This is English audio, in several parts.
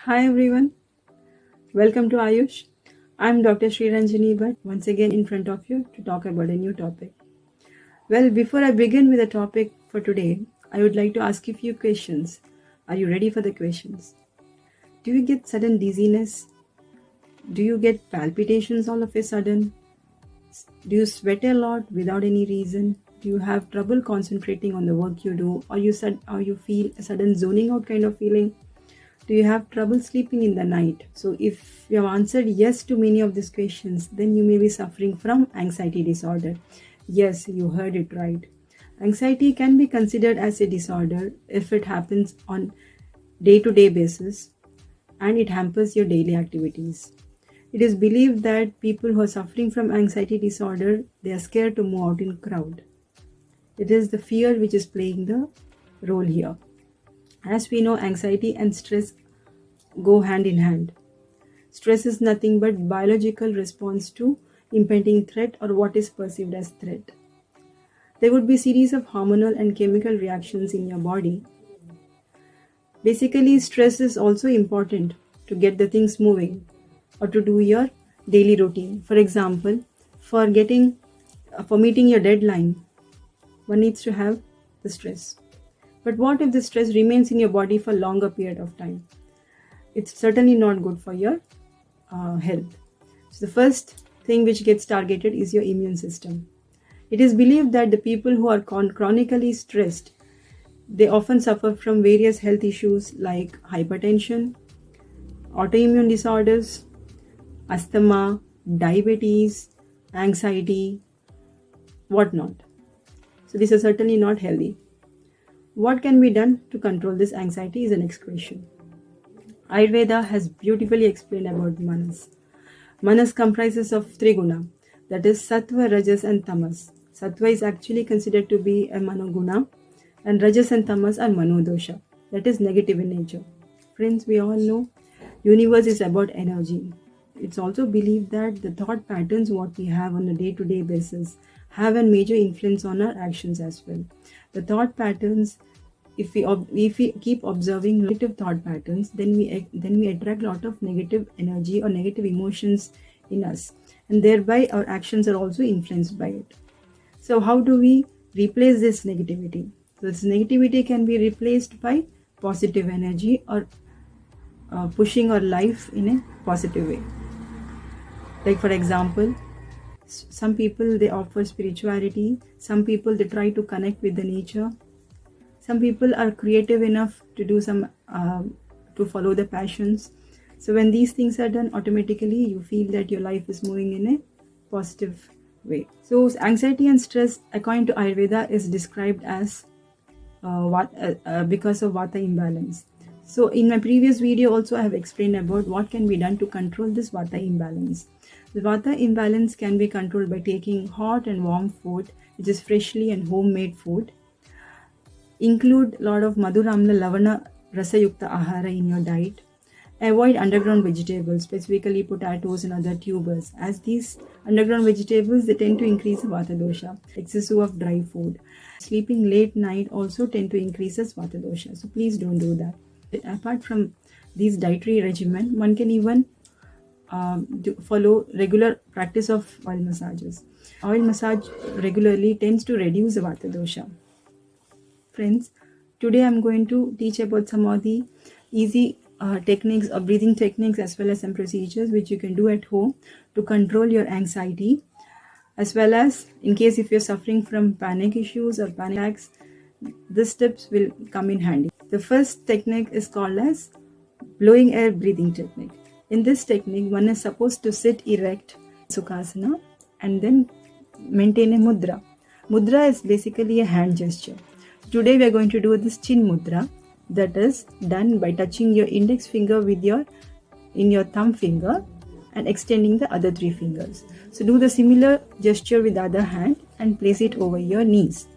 Hi everyone, welcome to Ayush. I'm Dr. Sriranjani Bhatt once again in front of you to talk about a new topic. Well, before I begin with the topic for today, I would like to ask you a few questions. Are you ready for the questions? Do you get sudden dizziness? Do you get palpitations all of a sudden? Do you sweat a lot without any reason? Do you have trouble concentrating on the work you do, or you feel a sudden zoning out kind of feeling? Do you have trouble sleeping in the night? So, if you have answered yes to many of these questions, then you may be suffering from anxiety disorder. Yes, you heard it right. Anxiety can be considered as a disorder if it happens on day-to-day basis and it hampers your daily activities. It is believed that people who are suffering from anxiety disorder, they are scared to move out in crowd. It is the fear which is playing the role here. As we know, anxiety and stress go hand in hand. Stress is nothing but biological response to impending threat or what is perceived as threat. There would be series of hormonal and chemical reactions in your body. Basically, stress is also important to get the things moving or to do your daily routine. For example, for getting for meeting your deadline, one needs to have the stress. But what if the stress remains in your body for longer period of time? It's certainly not good for your health. So the first thing which gets targeted is your immune system. It is believed that the people who are chronically stressed, they often suffer from various health issues like hypertension, autoimmune disorders, asthma, diabetes, anxiety, whatnot. So this is certainly not healthy. What can be done to control this anxiety is the next question. Ayurveda has beautifully explained about manas. Manas comprises of three guna, that is sattva, rajas and tamas. Sattva is actually considered to be a manoguna and rajas and tamas are manodosha, that is negative in nature. Friends, we all know universe is about energy. It's also believed that the thought patterns what we have on a day-to-day basis have a major influence on our actions as well. The thought patterns, if we keep observing negative thought patterns, then we attract a lot of negative energy or negative emotions in us, and thereby our actions are also influenced by it. So how do we replace this negativity? So this negativity can be replaced by positive energy or pushing our life in a positive way. Like for example, some people they offer spirituality, some people they try to connect with the nature, some people are creative enough to do some to follow the passions. So when these things are done, automatically you feel that your life is moving in a positive way. So anxiety and stress according to Ayurveda is described as because of vata imbalance. So in my previous video also I have explained about what can be done to control this vata imbalance. The vata imbalance can be controlled by taking hot and warm food, which is freshly and homemade food. Include a lot of madhuramla lavana rasayukta ahara in your diet. Avoid underground vegetables, specifically potatoes and other tubers, as these underground vegetables they tend to increase vata dosha. Excessive of dry food, sleeping late night also tend to increases vata dosha. So please don't do that. Apart from these dietary regimen, one can even follow regular practice of oil massages. Oil massage regularly tends to reduce the vata dosha. Friends, today I'm going to teach about some of the easy techniques or breathing techniques as well as some procedures which you can do at home to control your anxiety, as well as in case if you're suffering from panic issues or panic attacks, these tips will come in handy. The first technique is called as blowing air breathing technique. In this technique, one is supposed to sit erect, Sukhasana, and then maintain a mudra. Mudra is basically a hand gesture. Today we are going to do this chin mudra, that is done by touching your index finger with your thumb finger and extending the other three fingers. So do the similar gesture with the other hand and place it over your knees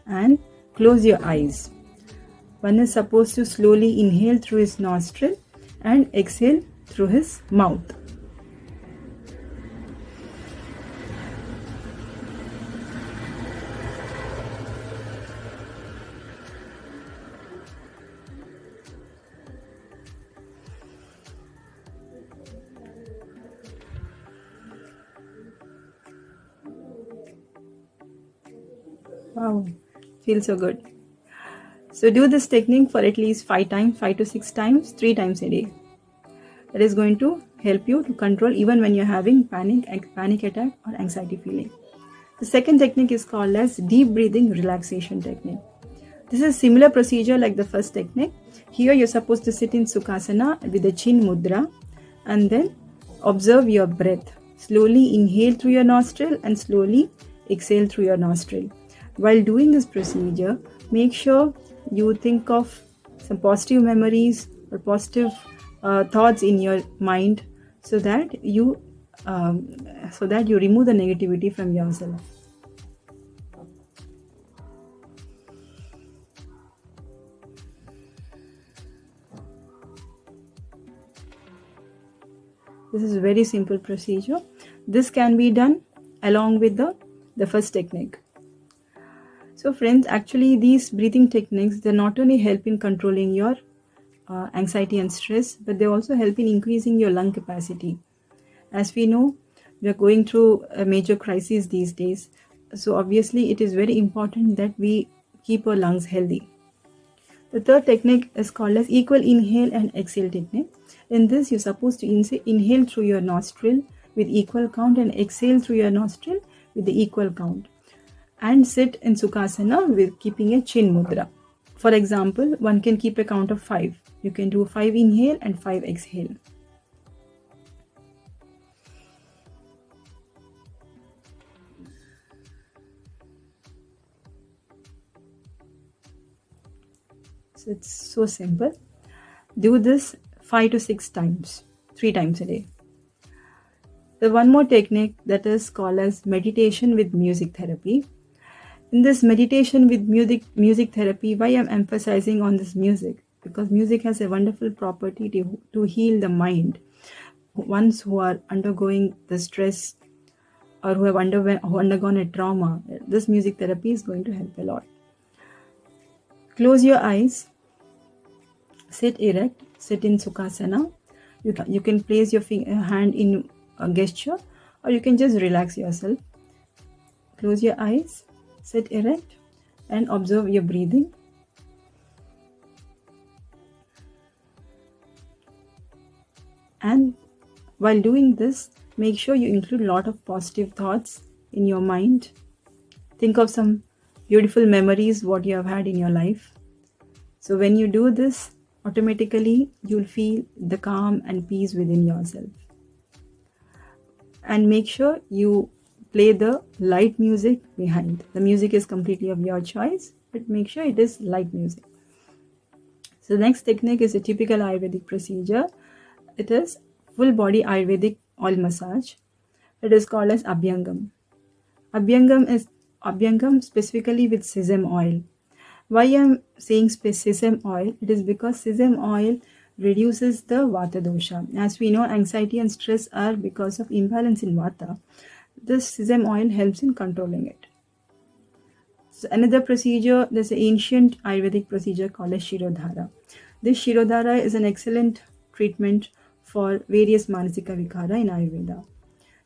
and close your eyes. One is supposed to slowly inhale through his nostril and exhale through his mouth. Wow, feels so good. So do this technique for at least 5 times, 5 to 6 times, 3 times a day. That is going to help you to control even when you're having panic attack or anxiety feeling. The second technique is called as deep breathing relaxation technique. This is a similar procedure like the first technique. Here you're supposed to sit in Sukhasana with the chin mudra and then observe your breath. Slowly inhale through your nostril and slowly exhale through your nostril. While doing this procedure, make sure you think of some positive memories or positive thoughts in your mind so that you remove the negativity from yourself. This is a very simple procedure. This can be done along with the first technique. So friends, actually these breathing techniques, they not only help in controlling your anxiety and stress, but they also help in increasing your lung capacity. As we know, we are going through a major crisis these days. So obviously it is very important that we keep our lungs healthy. The third technique is called as equal inhale and exhale technique. In this, you're supposed to inhale through your nostril with equal count and exhale through your nostril with the equal count. And sit in Sukhasana with keeping a chin mudra. For example, one can keep a count of 5. You can do 5 inhale and 5 exhale. So it's so simple. Do this 5 to 6 times, 3 times a day. There's one more technique that is called as meditation with music therapy. In this meditation with music therapy, why I'm emphasizing on this music? Because music has a wonderful property to heal the mind. Ones who are undergoing the stress or who have undergone a trauma, this music therapy is going to help a lot. Close your eyes, sit erect, sit in Sukhasana. You can place your hand in a gesture or you can just relax yourself. Close your eyes, sit erect and observe your breathing. And while doing this, make sure you include a lot of positive thoughts in your mind. Think of some beautiful memories, what you have had in your life. So when you do this, automatically you'll feel the calm and peace within yourself. And make sure you play the light music behind. The music is completely of your choice, but make sure it is light music. So the next technique is a typical Ayurvedic procedure. It is full body Ayurvedic oil massage. It is called as Abhyangam. Abhyangam specifically with sesame oil. Why I am saying sesame oil? It is because sesame oil reduces the Vata dosha. As we know, anxiety and stress are because of imbalance in Vata. This sesame oil helps in controlling it. So another procedure, there's an ancient Ayurvedic procedure called as Shirodhara. This Shirodhara is an excellent treatment for various Manasika Vikara in Ayurveda.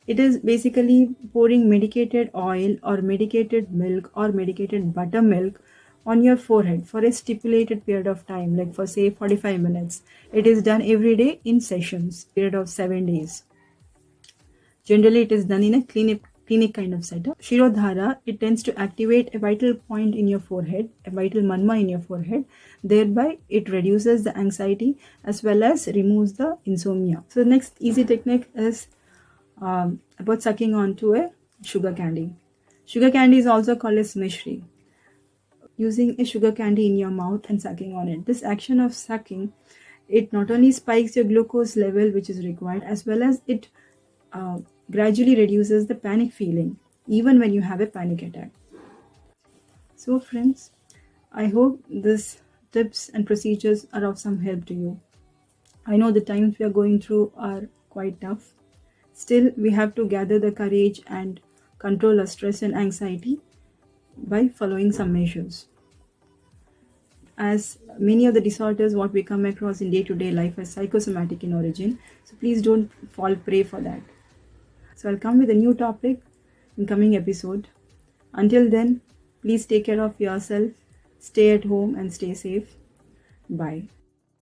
It is basically pouring medicated oil or medicated milk or medicated buttermilk on your forehead for a stipulated period of time, like for say 45 minutes. It is done every day in sessions, period of 7 days. Generally, it is done in a clinic kind of setup. Shirodhara, it tends to activate a vital point in your forehead, a vital manma in your forehead. Thereby, it reduces the anxiety as well as removes the insomnia. So the next easy technique is about sucking onto a sugar candy. Sugar candy is also called as mishri. Using a sugar candy in your mouth and sucking on it. This action of sucking, it not only spikes your glucose level, which is required, as well as it gradually reduces the panic feeling, even when you have a panic attack. So friends, I hope these tips and procedures are of some help to you. I know the times we are going through are quite tough. Still, we have to gather the courage and control our stress and anxiety by following some measures. As many of the disorders what we come across in day-to-day life are psychosomatic in origin, so please don't fall prey for that. So I'll come with a new topic in coming episode. Until then, Please take care of yourself, stay at home, and stay safe. Bye.